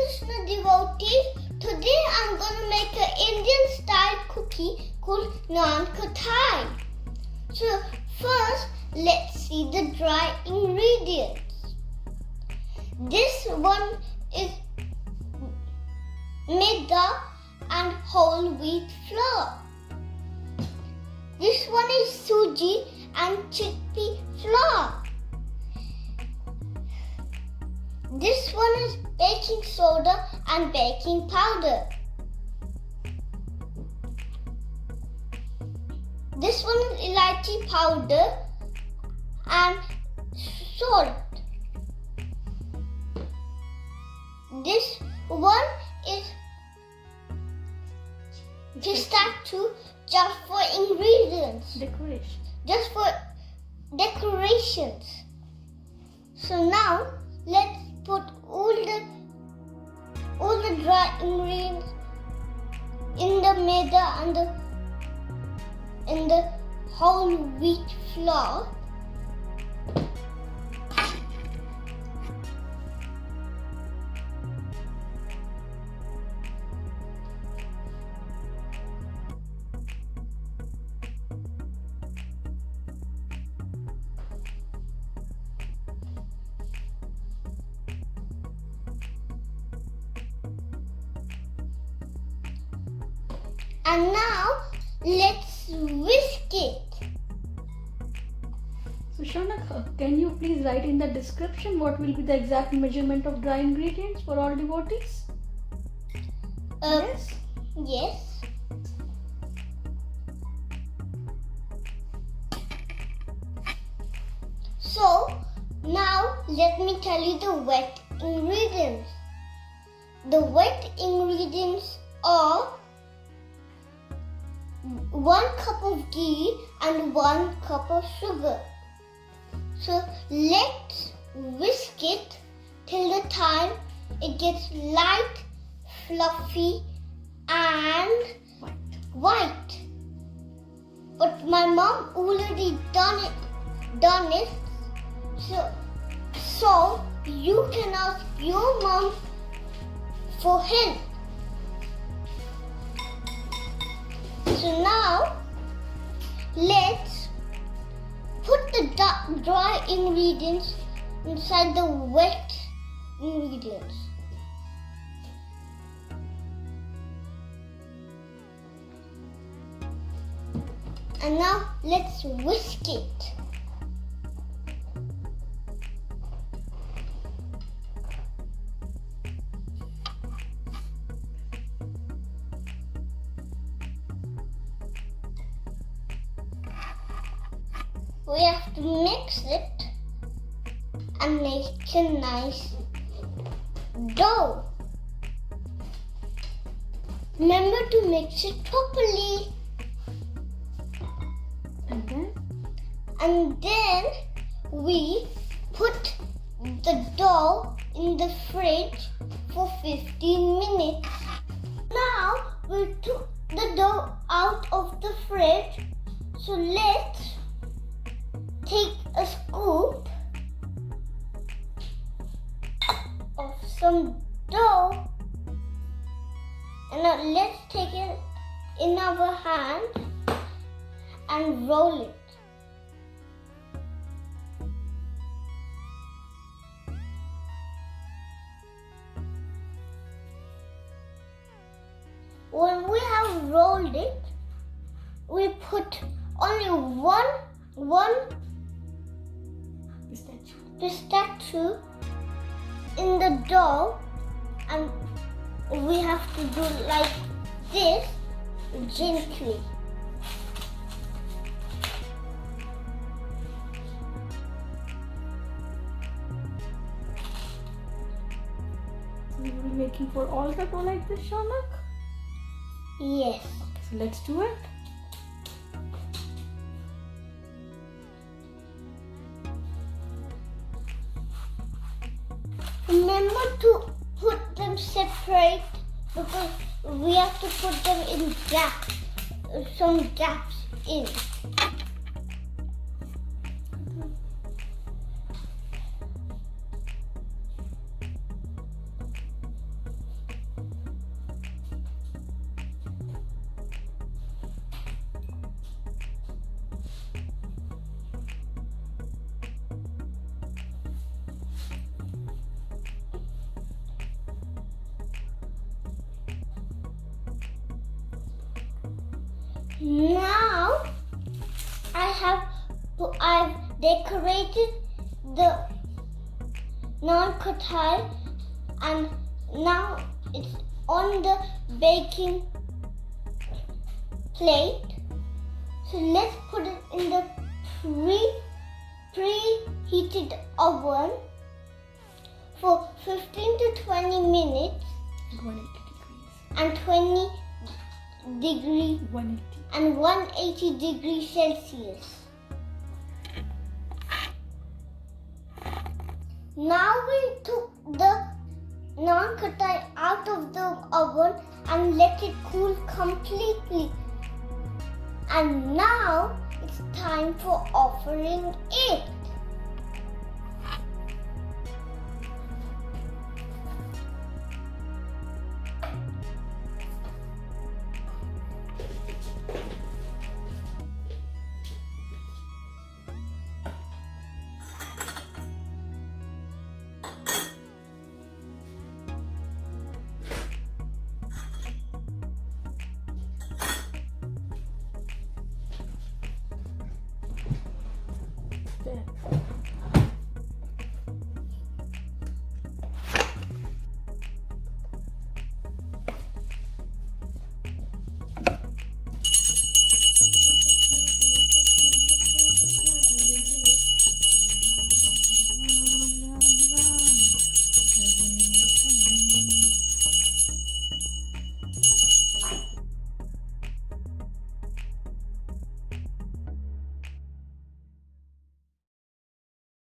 Krishna devotees, today I'm gonna make an Indian style cookie called Nankhatai. So first, let's see the dry ingredients. This one is Maida and whole wheat flour. This one is sooji and chickpea flour. This one is baking soda and baking powder. This one is elaichi powder and salt. This one is pistachio just for ingredients. Just for decorations. So now let's put all the dry ingredients in the maida and in the whole wheat flour. And now let's whisk it. So Shaunak, can you please write in the description what will be the exact measurement of dry ingredients for all devotees? Yes. Yes. So now let me tell you the wet ingredients. The wet ingredients are 1 cup of ghee and 1 cup of sugar. So let's whisk it till the time it gets light, fluffy and white. But my mom already done it. So you can ask your mom for help. So now, let's put the dry ingredients inside the wet ingredients. And now, let's whisk it. We have to mix it and make a nice dough. Remember to mix it properly. And then we put the dough in the fridge for 15 minutes. Now we took the dough out of the fridge. So let's take a scoop of some dough and now let's take it in our hand and roll it. When we have rolled it, we put only one pistachio in the dough, and we have to do like this gently. So you will be making for all the dough like this, Shaunak? Yes. So let's do it. Remember to put them separate because we have to put them in gaps, some gaps in. Now I've decorated the Nankhatai, and now it's on the baking plate. So let's put it in the preheated oven for 15 to 20 minutes 180 degrees. and 20 degree 180. and 180 degrees Celsius. Now we took the Nankhatai out of the oven and let it cool completely. And now it's time for offering it. There.